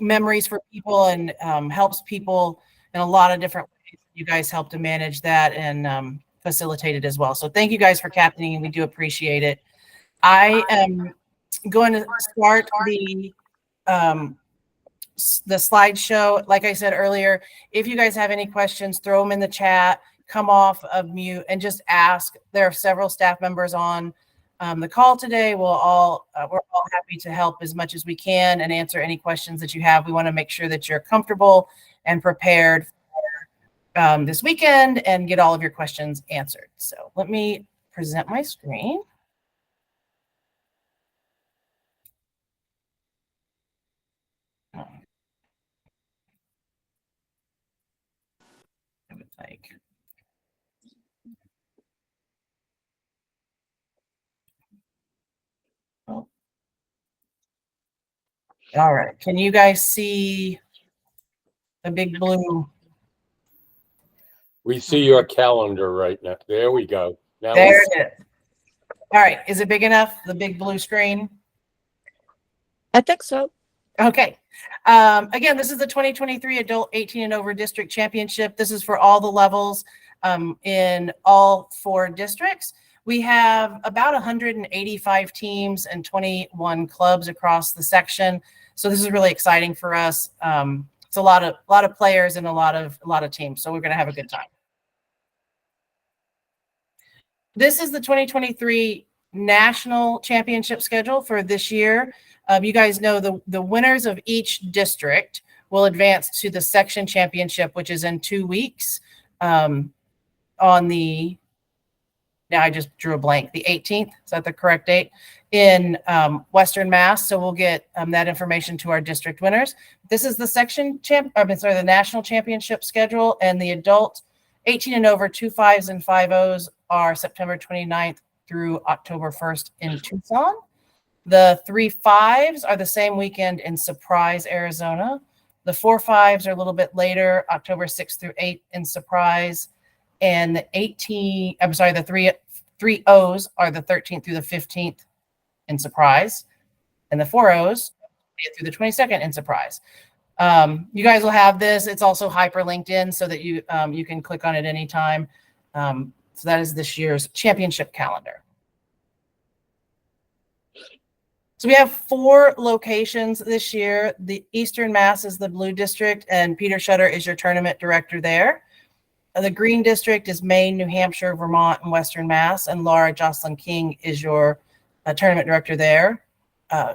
memories for people and helps people in a lot of different ways. You guys help to manage that and facilitate it as well. So thank you guys for captaining. We do appreciate it. I am going to start the slideshow. Like I said earlier, if you guys have any questions, throw them in the chat, come off of mute and just ask. There are several staff members on the call today. We're all happy to help as much as we can and answer any questions that you have. We want to make sure that you're comfortable and prepared for this weekend and get all of your questions answered. So let me present my screen. Like, oh. All right. Can you guys see the big blue? We see your calendar right now. There we go. Now there it is. All right. Is it big enough? The big blue screen? I think so. Okay. Again, this is the 2023 Adult 18 and Over District Championship. This is for all the levels in all 4 districts. We have about 185 teams and 21 clubs across the section. So this is really exciting for us. It's a lot of players and a lot of teams. So we're going to have a good time. This is the 2023 National Championship schedule for this year. You guys know the winners of each district will advance to the section championship, which is in 2 weeks now I just drew a blank, the 18th, is that the correct date, in Western Mass. So we'll get that information to our district winners. This is the the national championship schedule, and the adult 18 and over 2 5s and 5 O's are September 29th through October 1st in Tucson. The 3 5s are the same weekend in Surprise, Arizona. The 4 5s are a little bit later, October 6th through 8th in Surprise. And the 3 O's are the 13th through the 15th in Surprise. And the 4 O's through the 22nd in Surprise. You guys will have this. It's also hyperlinked in so that you can click on it anytime. So that is this year's championship calendar. So we have 4 locations this year. The Eastern Mass is the blue district, and Peter Shutter is your tournament director there. The green district is Maine, New Hampshire, Vermont, and Western Mass, and Laura Jocelyn King is your tournament director there.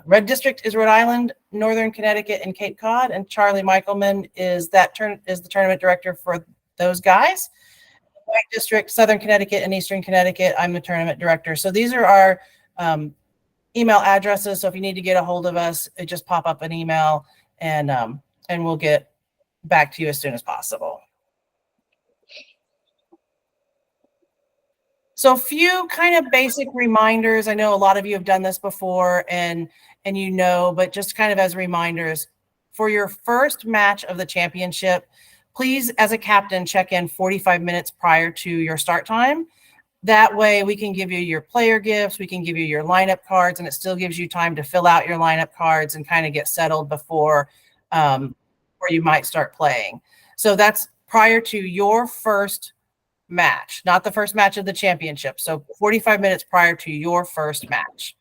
Red district is Rhode Island, Northern Connecticut, and Cape Cod, and Charlie Michaelman is the tournament director for those guys. White district, Southern Connecticut, and Eastern Connecticut, I'm the tournament director. So these are our email addresses. So if you need to get a hold of us, just pop up an email and we'll get back to you as soon as possible. So a few kind of basic reminders. I know a lot of you have done this before and but just kind of as reminders, for your first match of the championship, please, as a captain, check in 45 minutes prior to your start time. That way we can give you your player gifts, we can give you your lineup cards, and it still gives you time to fill out your lineup cards and kind of get settled before you might start playing. So that's prior to your first match, not the first match of the championship. So 45 minutes prior to your first match.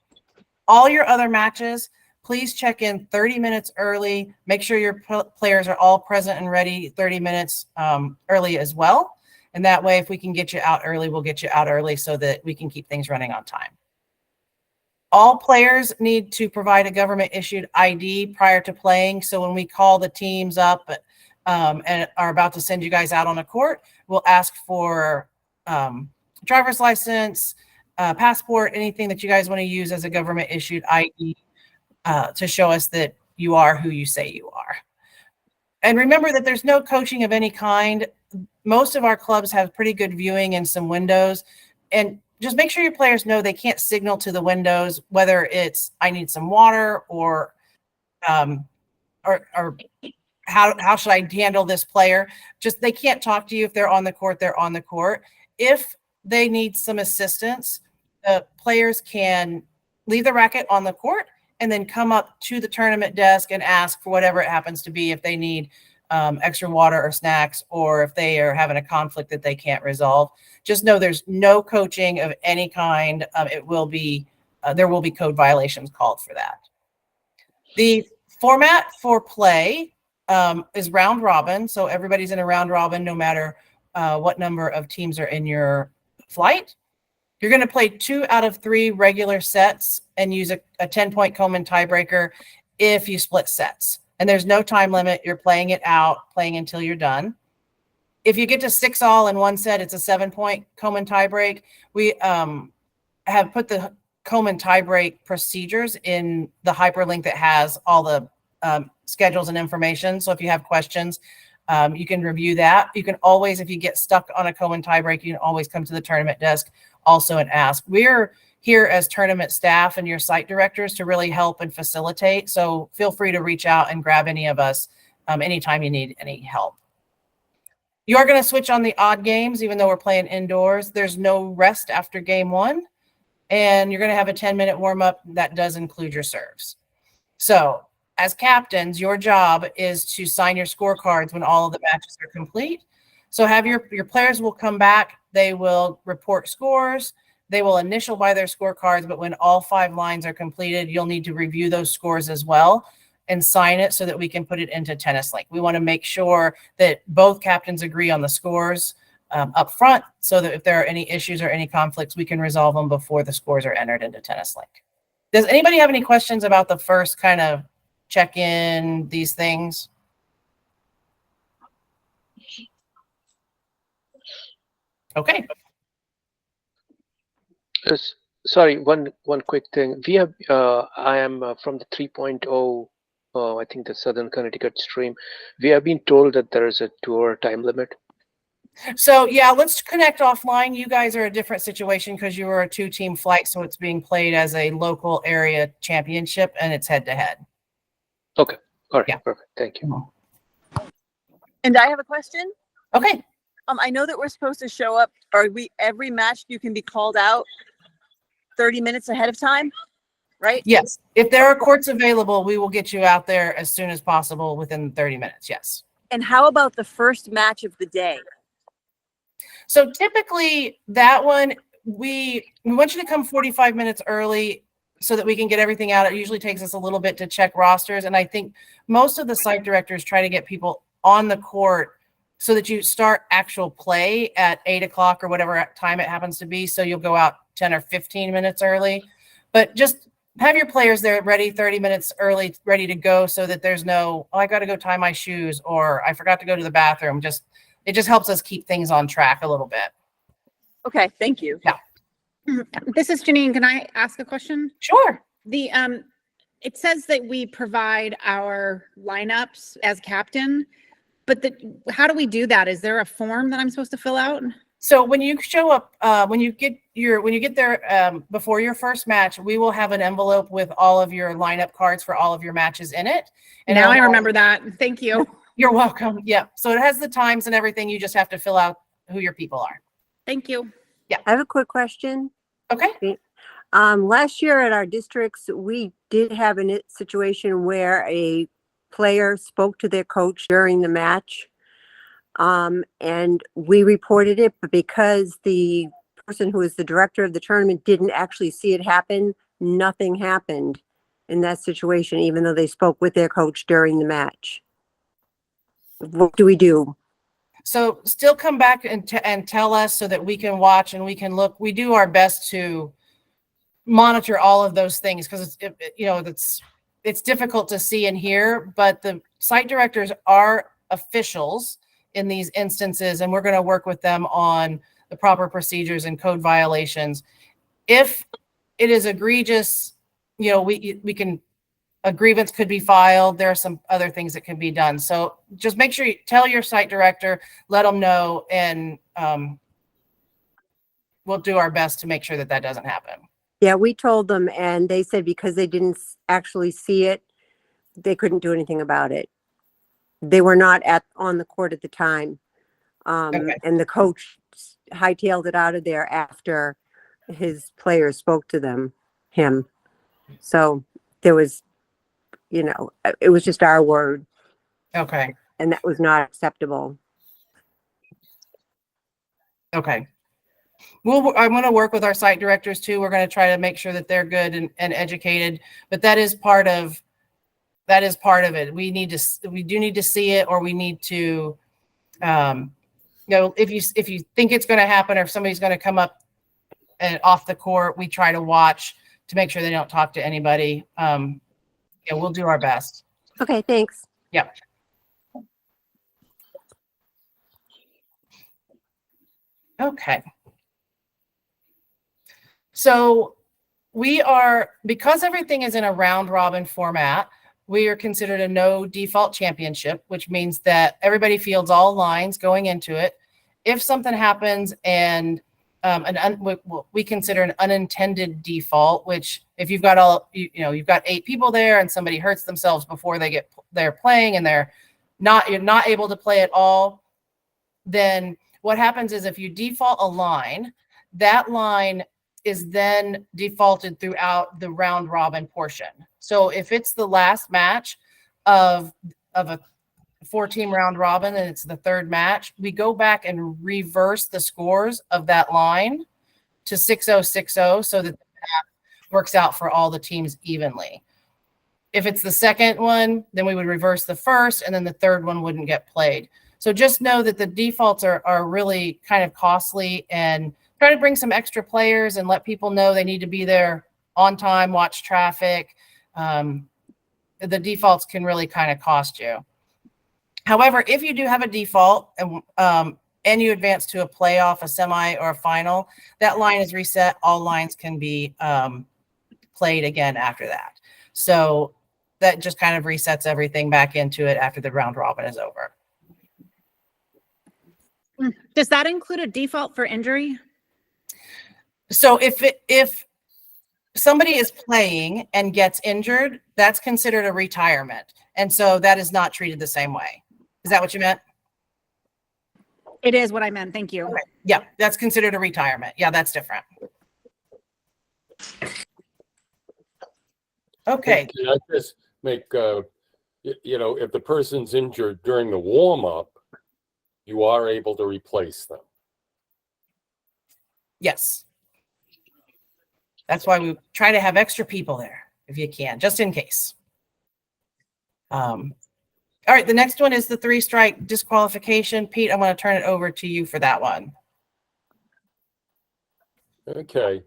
All your other matches, please check in 30 minutes early. Make sure your players are all present and ready 30 minutes early as well. And that way, if we can get you out early, we'll get you out early so that we can keep things running on time. All players need to provide a government-issued ID prior to playing. So when we call the teams up and are about to send you guys out on a court, we'll ask for driver's license, passport, anything that you guys want to use as a government-issued ID to show us that you are who you say you are. And remember that there's no coaching of any kind. Most of our clubs have pretty good viewing and some windows. And just make sure your players know they can't signal to the windows, whether it's I need some water or how should I handle this player? Just they can't talk to you if they're on the court, they're on the court. If they need some assistance, the players can leave the racket on the court and then come up to the tournament desk and ask for whatever it happens to be, if they need extra water or snacks, or if they are having a conflict that they can't resolve. Just know there's no coaching of any kind. It will be there will be code violations called for that. The format for play is round robin, so everybody's in a round robin no matter what number of teams are in your flight. You're going to play 2 out of 3 regular sets and use a 10-point Coleman tiebreaker if you split sets. And there's no time limit. You're playing it out, playing until you're done. If you get to 6 all in one set, it's a 7-point Coleman tiebreak. We have put the Coleman tiebreak procedures in the hyperlink that has all the schedules and information. So if you have questions, you can review that. You can always, if you get stuck on a Coleman tiebreak, you can always come to the tournament desk also and ask. We're here as tournament staff and your site directors to really help and facilitate. So feel free to reach out and grab any of us anytime you need any help. You are going to switch on the odd games, even though we're playing indoors. There's no rest after game 1. And you're going to have a 10-minute warm-up that does include your serves. So as captains, your job is to sign your scorecards when all of the matches are complete. So have your players will come back. They will report scores. They will initial by their scorecards, but when all 5 lines are completed, you'll need to review those scores as well and sign it so that we can put it into Tennis Link. We want to make sure that both captains agree on the scores up front, so that if there are any issues or any conflicts, we can resolve them before the scores are entered into Tennis Link. Does anybody have any questions about the first kind of check in these things? Okay. Sorry, one quick thing. We have I am from the 3.0, I think the Southern Connecticut stream. We have been told that there is a 2-hour time limit. So yeah, let's connect offline. You guys are a different situation because you were a 2-team flight, so it's being played as a local area championship and it's head-to-head. Okay. All right. Yeah. Perfect. Thank you. And I have a question. Okay. I know that we're supposed to show up, or every match you can be called out 30 minutes ahead of time, right? Yes. If there are courts available, we will get you out there as soon as possible within 30 minutes. Yes. And how about the first match of the day? So typically that one, we want you to come 45 minutes early so that we can get everything out. It usually takes us a little bit to check rosters. And I think most of the site directors try to get people on the court so that you start actual play at 8 o'clock or whatever time it happens to be. So you'll go out 10 or 15 minutes early, but just have your players there ready 30 minutes early, ready to go, so that there's no, oh, I got to go tie my shoes, or I forgot to go to the bathroom. It just helps us keep things on track a little bit. Okay, thank you. Yeah. This is Janine. Can I ask a question? Sure. It says that we provide our lineups as captain, but how do we do that? Is there a form that I'm supposed to fill out? So when you show up, when you get there before your first match, we will have an envelope with all of your lineup cards for all of your matches in it. And now I remember that. Thank you. You're welcome. Yeah. So it has the times and everything. You just have to fill out who your people are. Thank you. Yeah. I have a quick question. Okay. Last year at our districts, we did have a situation where a player spoke to their coach during the match. And we reported it, but because the person who is the director of the tournament didn't actually see it happen, nothing happened in that situation, even though they spoke with their coach during the match. What do we do? So still come back and tell us so that we can watch and we can look. We do our best to monitor all of those things because it's difficult to see and hear, but the site directors are officials in these instances, and we're going to work with them on the proper procedures and code violations. If it is egregious, we can, a grievance could be filed. There are some other things that can be done. So just make sure you tell your site director, let them know, and we'll do our best to make sure that doesn't happen. Yeah, we told them, and they said because they didn't actually see it, they couldn't do anything about it. They were not on the court at the time. Okay. And the coach hightailed it out of there after his players spoke to him. So there was, it was just our word, Okay. and that was not acceptable. Okay. I'm going to work with our site directors too. We're going to try to make sure that they're good and educated, but that is part of it. We do need to see it, or we need to, if you think it's going to happen, or if somebody's going to come up and off the court, we try to watch to make sure they don't talk to anybody. We'll do our best. Okay, thanks. Yeah. Okay. So because everything is in a round robin format, we are considered a no default championship, which means that everybody fields all lines going into it. If something happens and we consider an unintended default, which if you've got you've got 8 people there and somebody hurts themselves before they're playing and you're not able to play at all, then what happens is if you default a line, that line is then defaulted throughout the round robin portion. So if it's the last match of a 4-team round robin and it's the third match, we go back and reverse the scores of that line to 6-0-6-0 so that works out for all the teams evenly. If it's the second one, then we would reverse the first, and then the third one wouldn't get played. So just know that the defaults are really kind of costly, and try to bring some extra players and let people know they need to be there on time, watch traffic. The defaults can really kind of cost you. However, if you do have a default and you advance to a playoff, a semi, or a final, that line is reset. All lines can be played again after that. So that just kind of resets everything back into it after the round robin is over. Does that include a default for injury? So if somebody is playing and gets injured, that's considered a retirement. And so that is not treated the same way. Is that what you meant? It is what I meant. Thank you. Okay. Yeah, that's considered a retirement. Yeah, that's different. Okay. Can I just make, if the person's injured during the warm-up, you are able to replace them. Yes. That's why we try to have extra people there if you can, just in case. All right, the next one is the 3-strike disqualification. Pete, I'm going to turn it over to you for that one. Okay.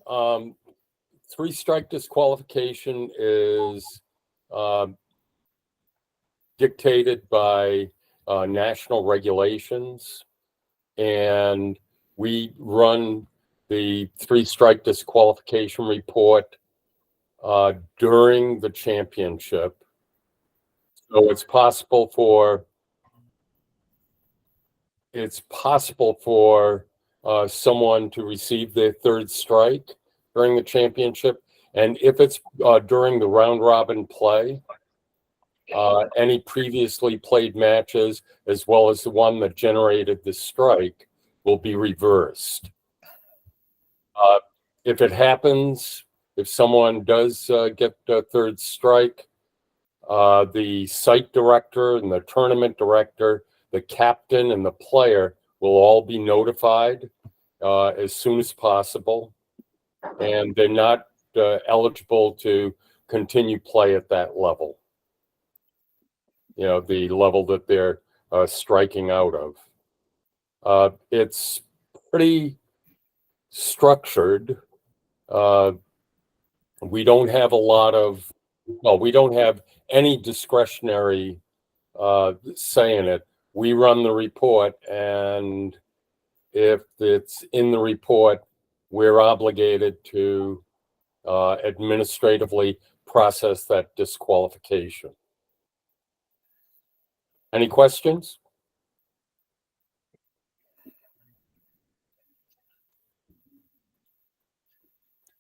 3-strike disqualification is dictated by national regulations, and we run the 3-strike disqualification report during the championship. So it's possible for someone to receive their 3rd strike during the championship. And if it's during the round robin play, any previously played matches, as well as the one that generated the strike, will be reversed. If it happens, if someone does get a 3rd strike, the site director and the tournament director, the captain and the player will all be notified as soon as possible. And they're not eligible to continue play at that level. The level that they're striking out of. It's pretty structured. We don't have we don't have any discretionary say in it. We run the report, and if it's in the report, we're obligated to administratively process that disqualification. Any questions?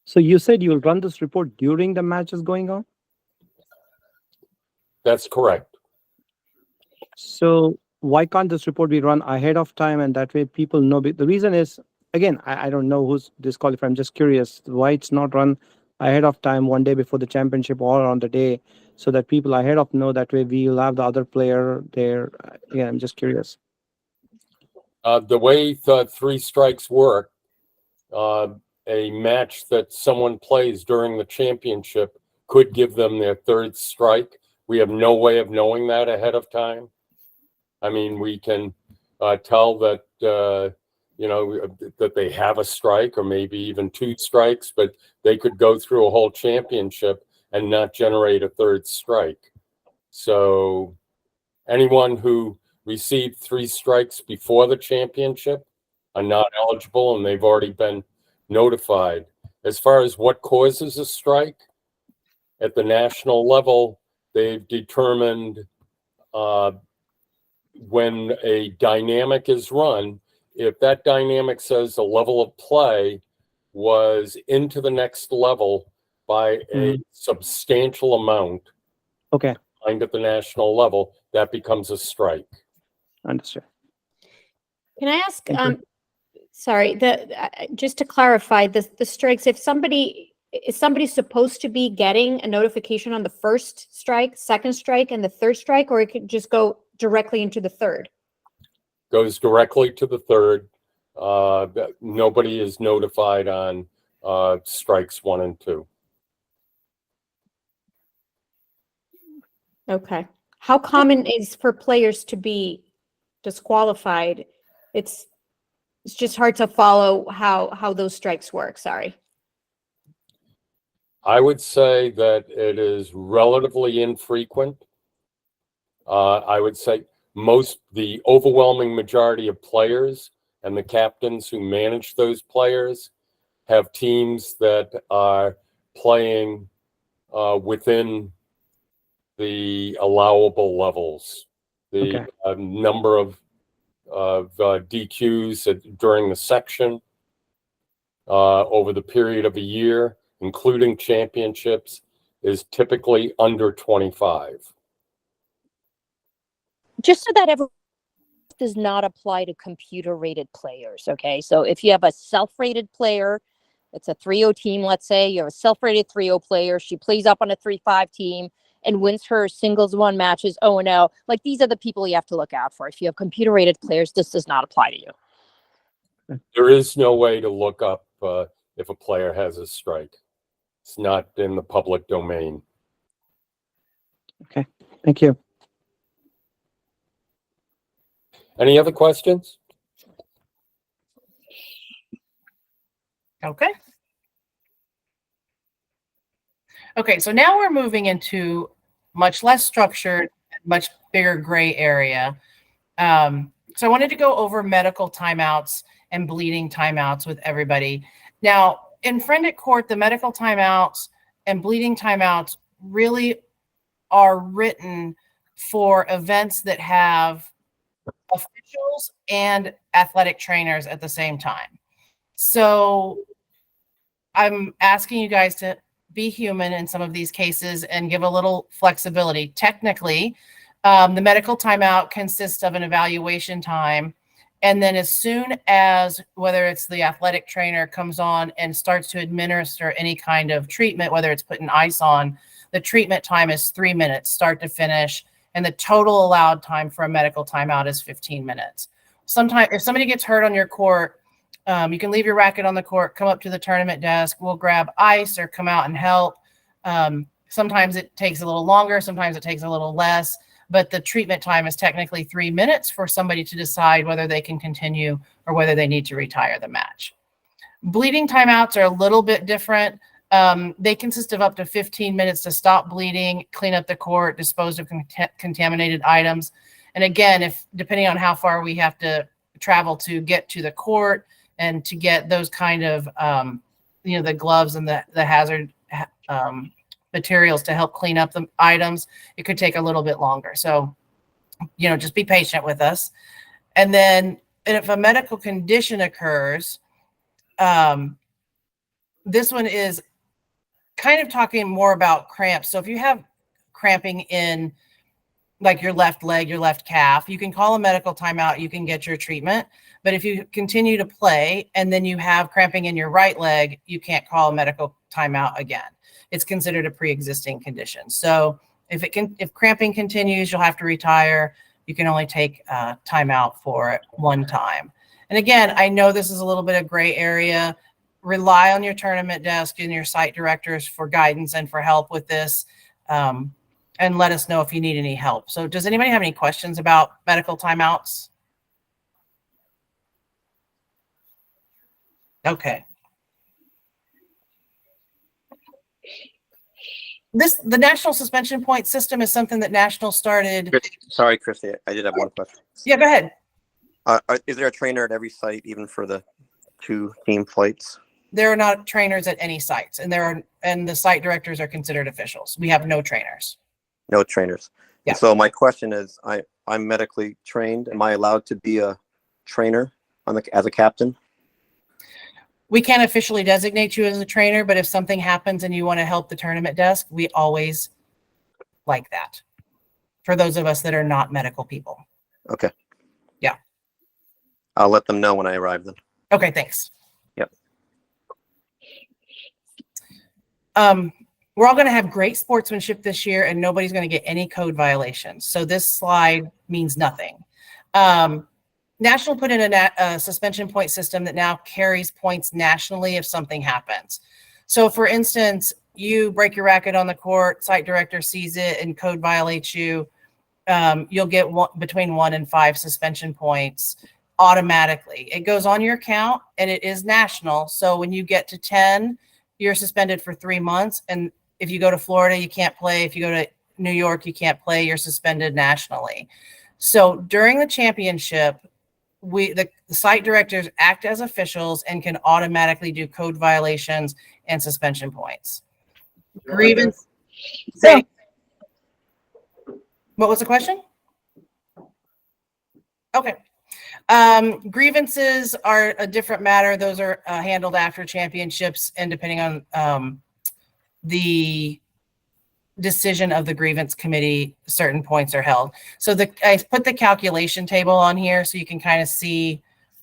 So you said you'll run this report during the matches going on? That's correct. So why can't this report be run ahead of time, and that way people know? The reason is, again, I don't know who's disqualified. I'm just curious why it's not run ahead of time, one day before the championship or on the day, so that people ahead of know that way we will have the other player there? Yeah, I'm just curious. The way the 3 strikes work, a match that someone plays during the championship could give them their 3rd strike. We have no way of knowing that ahead of time. I mean, we can tell that, that they have a strike or maybe even 2 strikes, but they could go through a whole championship and not generate a 3rd strike. So anyone who received 3 strikes before the championship are not eligible, and they've already been notified. As far as what causes a strike, at the national level, they've determined when a dynamic is run, if that dynamic says the level of play was into the next level by a substantial amount, Okay, defined at the national level, that becomes a strike. understood. Can I ask, Thank you. sorry, just to clarify, the strikes, if is somebody supposed to be getting a notification on the 1st strike, 2nd strike, and the 3rd strike, or it could just go directly into the 3rd? Goes directly to the 3rd. Nobody is notified on strikes 1 and 2. Okay. How common is for players to be disqualified? It's just hard to follow how those strikes work. Sorry. I would say that it is relatively infrequent. I would say the overwhelming majority of players and the captains who manage those players have teams that are playing within the allowable levels. The number of DQs during the section over the period of a year, including championships, is typically under 25. Just so that everyone does not apply to computer rated players. Okay. So if you have a self-rated player, it's a 3-0 team. Let's say you have a self-rated 3-0 player. She plays up on a 3-5 team and wins her singles 1 matches 0-0. Like, these are the people you have to look out for. If you have computer rated players, this does not apply to you. There is no way to look up if a player has a strike. It's not in the public domain. Okay, thank you. Any other questions? Okay. Okay, so now we're moving into much less structured, much bigger gray area. So I wanted to go over medical timeouts and bleeding timeouts with everybody. Now, in friend at court, the medical timeouts and bleeding timeouts really are written for events that have officials and athletic trainers at the same time. So I'm asking you guys to be human in some of these cases and give a little flexibility. Technically, the medical timeout consists of an evaluation time. And then as soon as, whether it's the athletic trainer comes on and starts to administer any kind of treatment, whether it's putting ice on, the treatment time is 3 minutes, start to finish. And the total allowed time for a medical timeout is 15 minutes. Sometimes if somebody gets hurt on your court, you can leave your racket on the court, come up to the tournament desk, we'll grab ice or come out and help. Sometimes it takes a little longer, sometimes it takes a little less, but the treatment time is technically 3 minutes for somebody to decide whether they can continue or whether they need to retire the match. Bleeding timeouts are a little bit different. They consist of up to 15 minutes to stop bleeding, clean up the court, dispose of contaminated items. And again, if depending on how far we have to travel to get to the court and to get those kind of, the gloves and the hazard materials to help clean up the items, it could take a little bit longer. So, just be patient with us. And then if a medical condition occurs, this one is kind of talking more about cramps. So if you have cramping in like your left leg, your left calf, you can call a medical timeout, you can get your treatment. But if you continue to play and then you have cramping in your right leg, you can't call a medical timeout again. It's considered a pre-existing condition. So if cramping continues, you'll have to retire. You can only take timeout for it one time. And again, I know this is a little bit of gray area. Rely on your tournament desk and your site directors for guidance and for help with this. And let us know if you need any help. So does anybody have any questions about medical timeouts? Okay. The national suspension point system is something that National started. Sorry, Christy, I did have one question. Yeah, go ahead. Is there a trainer at every site, even for the 2 team flights? There are not trainers at any sites, and the site directors are considered officials. We have no trainers. No trainers. Yeah. So my question is, I'm medically trained. Am I allowed to be a trainer as a captain? We can't officially designate you as a trainer, but if something happens and you want to help the tournament desk, we always like that. For those of us that are not medical people. Okay. Yeah. I'll let them know when I arrive then. Okay, thanks. Yep. We're all going to have great sportsmanship this year, and nobody's going to get any code violations. So this slide means nothing. National put in a suspension point system that now carries points nationally if something happens. So for instance, you break your racket on the court, site director sees it and code violates you, you'll get between 1 and 5 suspension points automatically. It goes on your account and it is national. So when you get to 10, you're suspended for 3 months. And if you go to Florida, you can't play. If you go to New York, you can't play. You're suspended nationally. So during the championship, the site directors act as officials and can automatically do code violations and suspension points. Grievance. Say, what was the question? Okay. Grievances are a different matter. Those are handled after championships, and depending on the decision of the grievance committee, certain points are held. So I put the calculation table on here so you can kind of see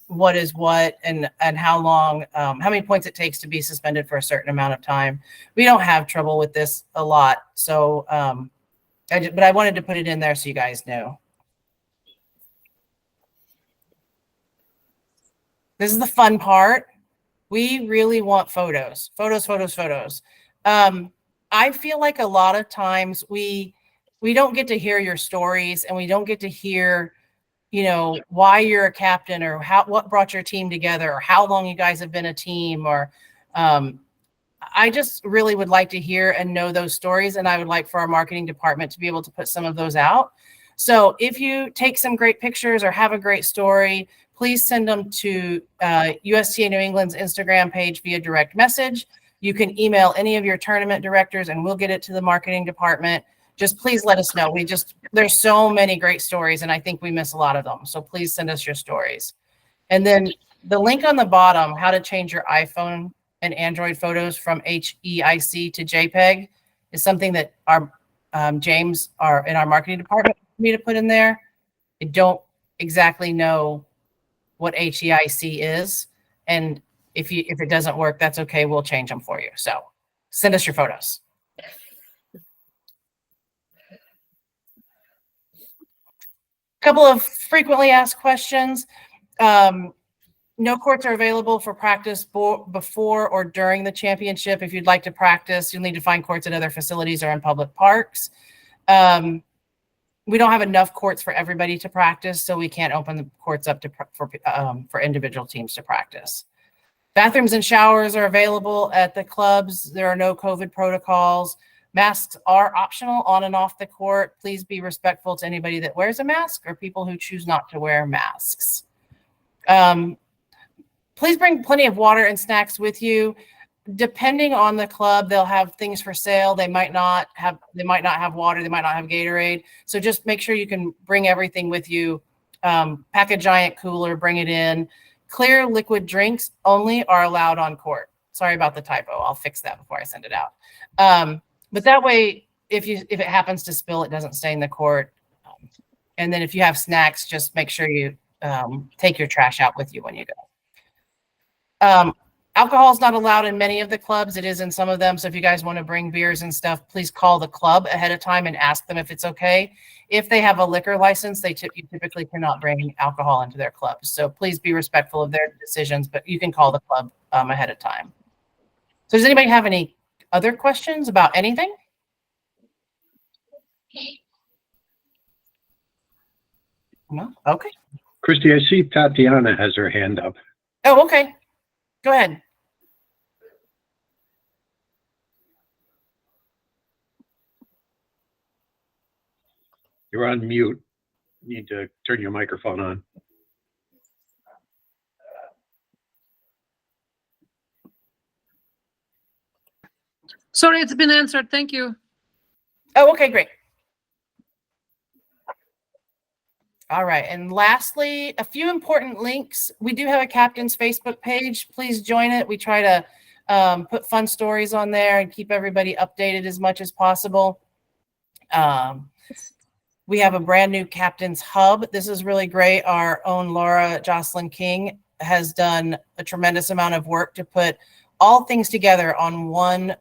what is what and how long, how many points it takes to be suspended for a certain amount of time. We don't have trouble with this a lot. So, but I wanted to put it in there so you guys know. This is the fun part. We really want photos. I feel like a lot of times we don't get to hear your stories, and we don't get to hear, why you're a captain, or what brought your team together, or how long you guys have been a team, or I just really would like to hear and know those stories, and I would like for our marketing department to be able to put some of those out. So if you take some great pictures or have a great story, please send them to USTA New England's Instagram page via direct message. You can email any of your tournament directors and we'll get it to the marketing department. Just please let us know. There's so many great stories, and I think we miss a lot of them. So please send us your stories. And then the link on the bottom, how to change your iPhone and Android photos from HEIC to JPEG, is something that our James, in our marketing department, asked me to put in there. I don't exactly know what HEIC is, and if it doesn't work, that's okay. We'll change them for you. So send us your photos. Couple of frequently asked questions. No courts are available for practice before or during the championship. If you'd like to practice, you'll need to find courts at other facilities or in public parks. We don't have enough courts for everybody to practice, so we can't open the courts up for individual teams to practice. Bathrooms and showers are available at the clubs. There are no COVID protocols. Masks are optional on and off the court. Please be respectful to anybody that wears a mask or people who choose not to wear masks. Please bring plenty of water and snacks with you. Depending on the club, they'll have things for sale. They might not have water. They might not have Gatorade. So just make sure you can bring everything with you. Pack a giant cooler, bring it in. Clear liquid drinks only are allowed on court. Sorry about the typo. I'll fix that before I send it out. But that way, if it happens to spill, it doesn't stain the court. And then if you have snacks, just make sure you take your trash out with you when you go. Alcohol is not allowed in many of the clubs. It is in some of them. So if you guys want to bring beers and stuff, please call the club ahead of time and ask them if it's okay. If they have a liquor license, you typically cannot bring alcohol into their clubs. So please be respectful of their decisions, but you can call the club ahead of time. So does anybody have any other questions about anything? No? Okay. Christy, I see Tatiana has her hand up. Oh, okay. Go ahead. You're on mute. You need to turn your microphone on. Sorry, it's been answered. Thank you. Oh, okay, great. All right. And lastly, a few important links. We do have a captain's Facebook page. Please join it. We try to put fun stories on there and keep everybody updated as much as possible. We have a brand new captain's hub. This is really great. Our own Laura Jocelyn King has done a tremendous amount of work to put all things together on one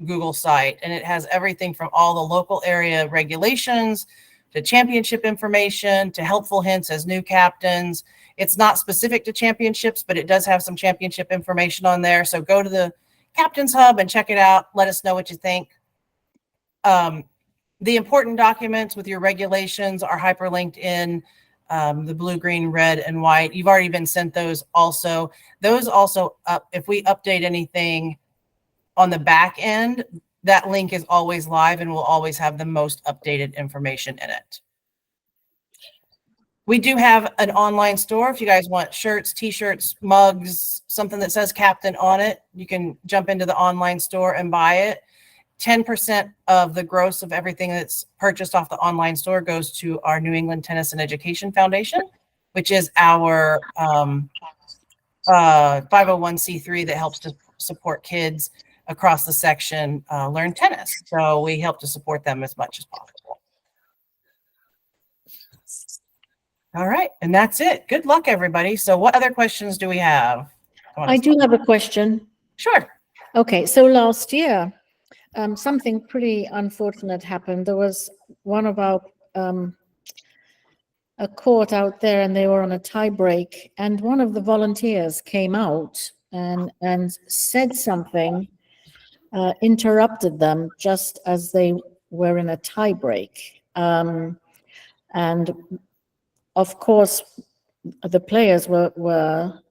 Google site. And it has everything from all the local area regulations to championship information to helpful hints as new captains. It's not specific to championships, but it does have some championship information on there. So go to the Captain's Hub and check it out. Let us know what you think. The important documents with your regulations are hyperlinked in the blue, green, red, and white. You've already been sent those also. Those also, if we update anything on the back end, that link is always live and will always have the most updated information in it. We do have an online store. If you guys want shirts, t-shirts, mugs, something that says Captain on it, you can jump into the online store and buy it. 10% of the gross of everything that's purchased off the online store goes to our New England Tennis and Education Foundation, which is our 501c3 that helps to support kids across the section learn tennis. So we help to support them as much as possible. All right, and that's it. Good luck, everybody. So what other questions do we have? I do have a question. Sure. Okay, so last year, something pretty unfortunate happened. There was one of our a court out there, and they were on a tie break, and one of the volunteers came out and said something, interrupted them just as they were in a tie break. And of course, the players were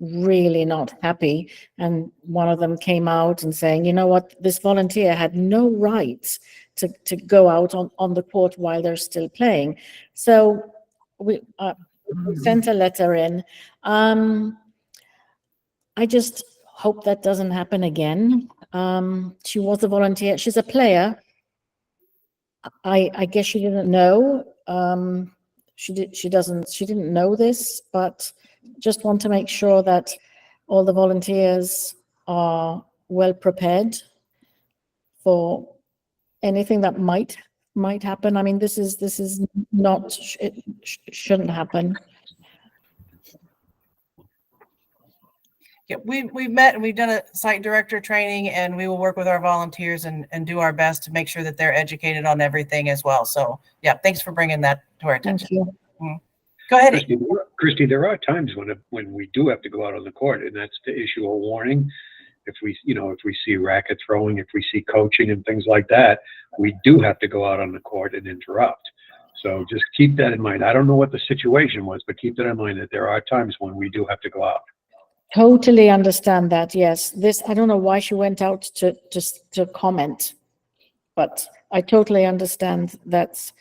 really not happy, and one of them came out and saying, you know what, this volunteer had no right to go out on the court while they're still playing. So we sent a letter in. I just hope that doesn't happen again. She was a volunteer. She's a player. I guess she didn't know. She didn't know this, but just want to make sure that all the volunteers are well prepared for anything that might happen. I mean, this is not, it shouldn't happen. Yeah, we've met and we've done a site director training, and we will work with our volunteers and do our best to make sure that they're educated on everything as well. So yeah, thanks for bringing that to our attention. Thank you. Go ahead. Christy, there are times when we do have to go out on the court, and that's to issue a warning. If we see racket throwing, if we see coaching and things like that, we do have to go out on the court and interrupt. So just keep that in mind. I don't know what the situation was, but keep that in mind that there are times when we do have to go out. Totally understand that. Yes, I don't know why she went out to comment, but I totally understand that's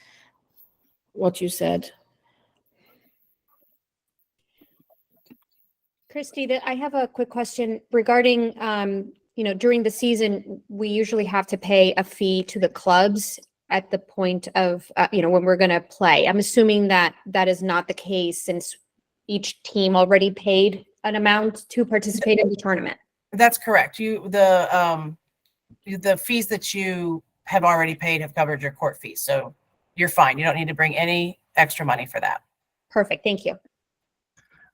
what you said. Christy, I have a quick question regarding, during the season, we usually have to pay a fee to the clubs at the point of, when we're going to play. I'm assuming that is not the case since each team already paid an amount to participate in the tournament. That's correct. The fees that you have already paid have covered your court fees. So you're fine. You don't need to bring any extra money for that. Perfect. Thank you.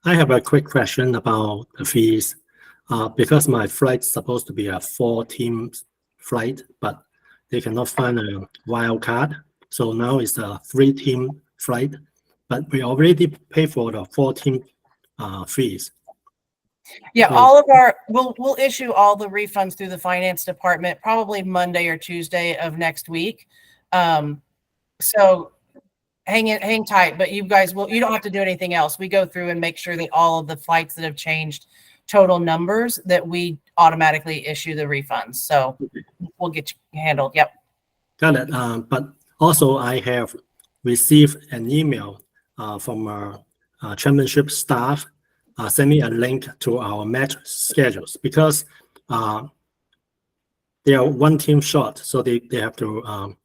I have a quick question about the fees. Because my flight's supposed to be a 4-team flight, but they cannot find a wild card. So now it's a 3-team flight, but we already pay for the 4-team fees. Yeah, So- all of our, we'll issue all the refunds through the finance department, probably Monday or Tuesday of next week. So hang tight, but you guys you don't have to do anything else. We go through and make sure that all of the flights that have changed total numbers, that we automatically issue the refunds. So we'll get you handled. Yep. Got it. But also I have received an email from our championship staff send me a link to our match schedules, because they are 1 team short, so they have to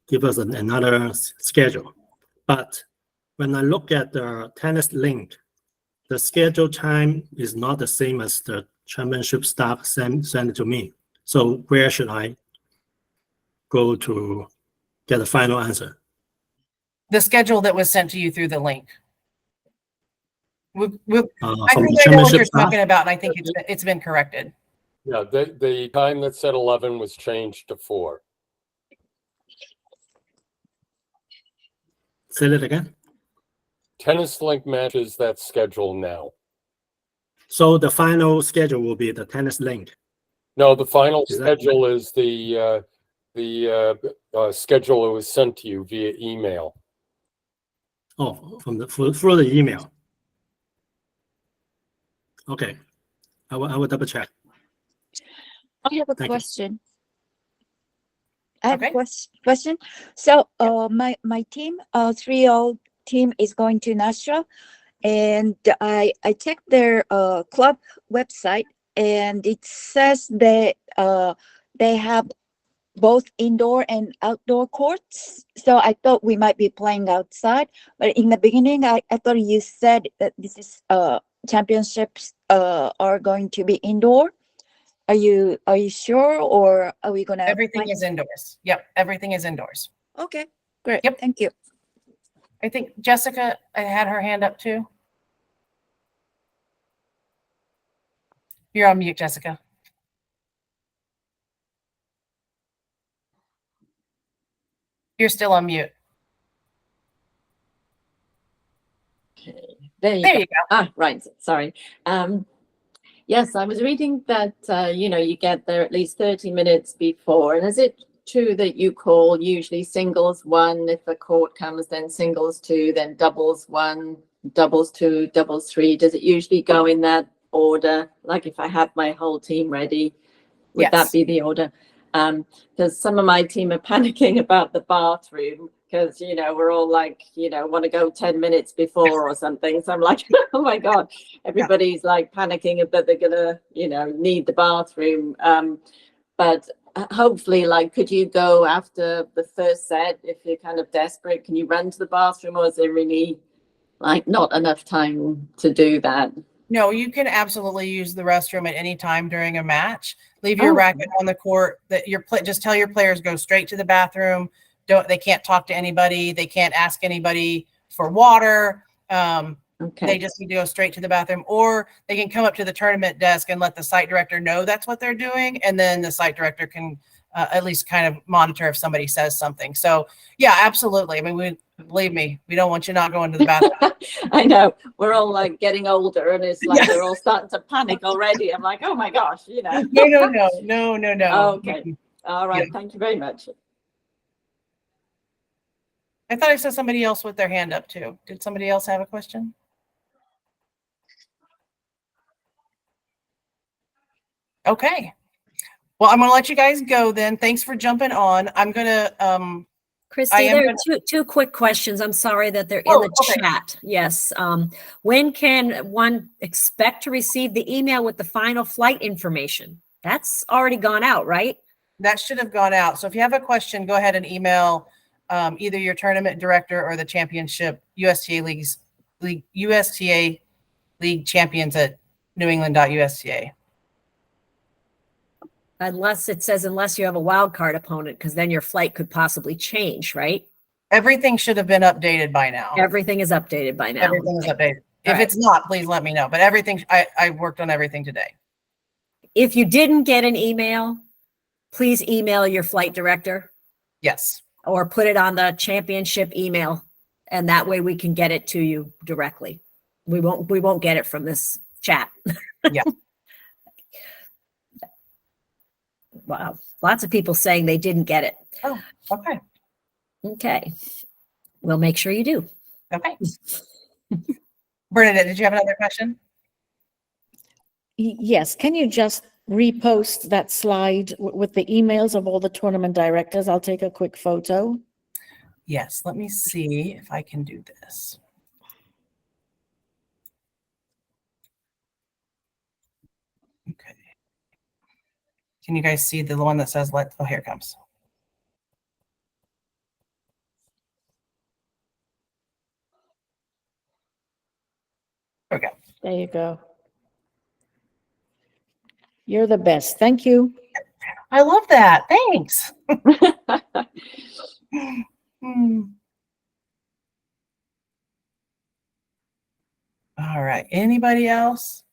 give us another schedule. But when I look at the tennis link, the schedule time is not the same as the championship staff send it to me. So where should I go to get a final answer? The schedule that was sent to you through the link. I From think the I know what championship you're staff? talking about, and I think it's been corrected. Yeah, the time that said 11 was changed to 4. Say that again. Tennis Link matches that schedule now. So the final schedule will be the tennis link. No, the final Is that- schedule is the schedule that was sent to you via email. Oh, from the through the email. Okay, I will double check. I have a Thank you. question. I have Okay. a question. So, my team, 3-0 team is going to Nashua, and I checked their club website, and it says that they have both indoor and outdoor courts. So I thought we might be playing outside, but in the beginning, I thought you said that this is championships are going to be indoor. Are you sure, or are we gonna? Everything is indoors. Yep, everything is indoors. Okay, great. Yep. Thank you. I think Jessica had her hand up too. You're on mute, Jessica. You're still on mute. There you There go. you go. Ah, right. Sorry. Yes, I was reading that, you get there at least 30 minutes before. And is it true that you call usually singles 1, if a court comes, then singles 2, then doubles 1, doubles 2, doubles 3? Does it usually go in that order? Like if I have my whole team ready, would that Yes. be the order? Because some of my team are panicking about the bathroom, because we're all like, want to go 10 minutes before or something. So I'm like, oh my God, everybody's like panicking that they're gonna, need the bathroom. But hopefully, like, could you go after the first set if you're kind of desperate? Can you run to the bathroom, or is there really like not enough time to do that? No, you can absolutely use the restroom at any time during a match. Leave your Oh. racket on the court. That just tell your players go straight to the bathroom. They can't talk to anybody. They can't ask anybody for water. Okay. They just need to go straight to the bathroom, or they can come up to the tournament desk and let the site director know that's what they're doing, and then the site director can at least kind of monitor if somebody says something. So yeah, absolutely. I mean, believe me, we don't want you not going to the bathroom. I know, we're all like getting older, and it's like they're all starting to panic already. I'm like, oh my gosh, No. Okay. All right. Thank you very much. I thought I saw somebody else with their hand up too. Did somebody else have a question? Okay. Well, I'm going to let you guys go then. Thanks for jumping on. I'm going to, Christy, there are two quick questions. I'm sorry that they're in the chat. Yes. When can one expect to receive the email with the final flight information? That's already gone out, right? That should have gone out. So if you have a question, go ahead and email either your tournament director or the championship USTA League champions at newengland.usta. Unless it says, unless you have a wild card opponent, because then your flight could possibly change, right? Everything should have been updated by now. Everything is updated by now. Everything is updated. If Right. it's not, please let me know. But everything, I worked on everything today. If you didn't get an email, please email your flight director. Yes. Or put it on the championship email, and that way we can get it to you directly. We won't get it from this chat. Yeah. Wow. Lots of people saying they didn't get it. Oh, okay. Okay. We'll make sure you do. Okay. Bernadette, did you have another question? Yes, can you just repost that slide with the emails of all the tournament directors? I'll take a quick photo. Yes, let me see if I can do this. Okay. Can you guys see the one that says oh, here it comes. Okay. There you go. You're the best. Thank you. I love that. Thanks. All right. Anybody else?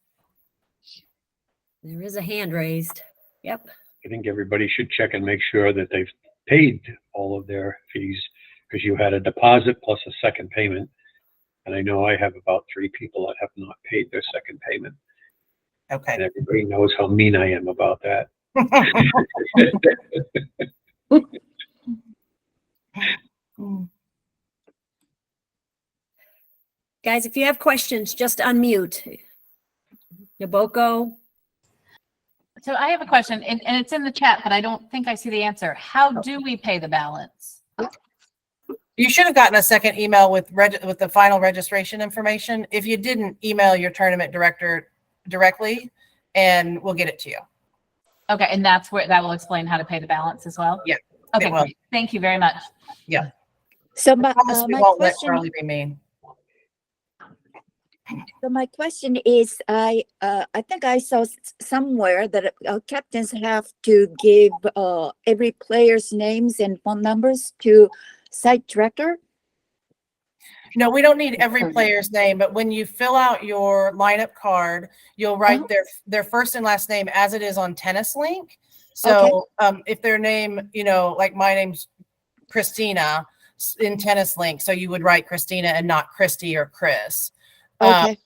There is a hand raised. Yep. I think everybody should check and make sure that they've paid all of their fees, because you had a deposit plus a second payment. And I know I have about 3 people that have not paid their second payment. Okay. And everybody knows how mean I am about that. Guys, if you have questions, just unmute. Naboko. So I have a question, and it's in the chat, but I don't think I see the answer. How do we pay the balance? You should have gotten a second email with the final registration information. If you didn't, email your tournament director directly, and we'll get it to you. Okay, and that will explain how to pay the balance as well? Yeah. Okay, great. Thank you very much. Yeah. So I promise we my won't let question, Charlie be mean. so my question is, I think I saw somewhere that captains have to give every player's names and phone numbers to site director. No, we don't need every player's name, but when you fill out your lineup card, you'll write their first and last name as it is on Tennis Link. So if their name, like my name's Christina in Tennis Link, so you would write Christina and not Christy or Chris. Okay.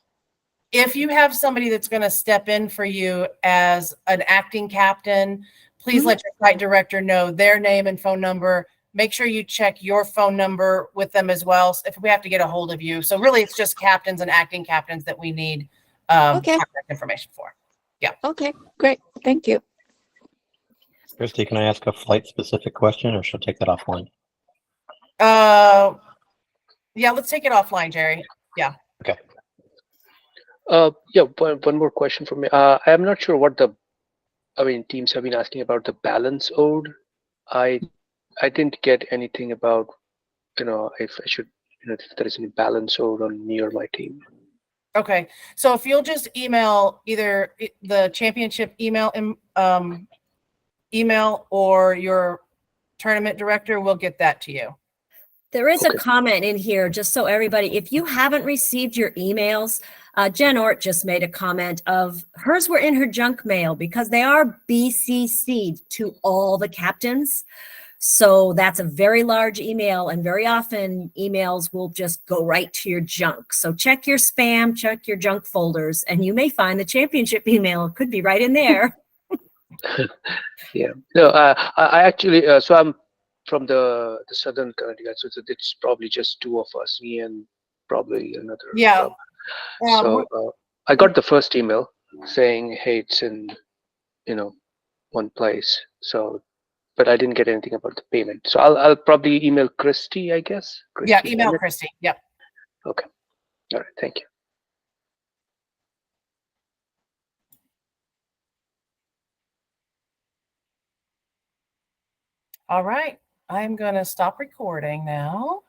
If you have somebody that's going to step in for you as an acting captain, please let your site director know their name and phone number. Make sure you check your phone number with them as well if we have to get a hold of you. So really, it's just captains and acting captains that we need contact information for. Yeah. Okay, great. Thank you. Christy, can I ask a flight-specific question, or should I take that offline? Yeah, let's take it offline, Jerry. Yeah. Okay. Yeah, one more question for me. I'm not sure what teams have been asking about the balance owed. I didn't get anything about, if I should, if there is any balance owed on me or my team. Okay. So if you'll just email either the championship email or your tournament director, we'll get that to you. There is a comment in here, just so everybody, if you haven't received your emails, Jen Ort just made a comment of hers were in her junk mail because they are BCC'd to all the captains. So that's a very large email, and very often emails will just go right to your junk. So check your spam, check your junk folders, and you may find the championship email. It could be right in there. Yeah. No, I actually, so I'm from the Southern Connecticut, so it's probably just 2 of us, me and probably another. Yeah. So I got the first email saying, hey, it's in, one place. So, but I didn't get anything about the payment. So I'll probably email Christy, I guess. Yeah, email Christy. Yep. Okay. All right. Thank you. All right. I'm going to stop recording now.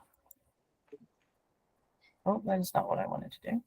Oh, that is not what I wanted to do.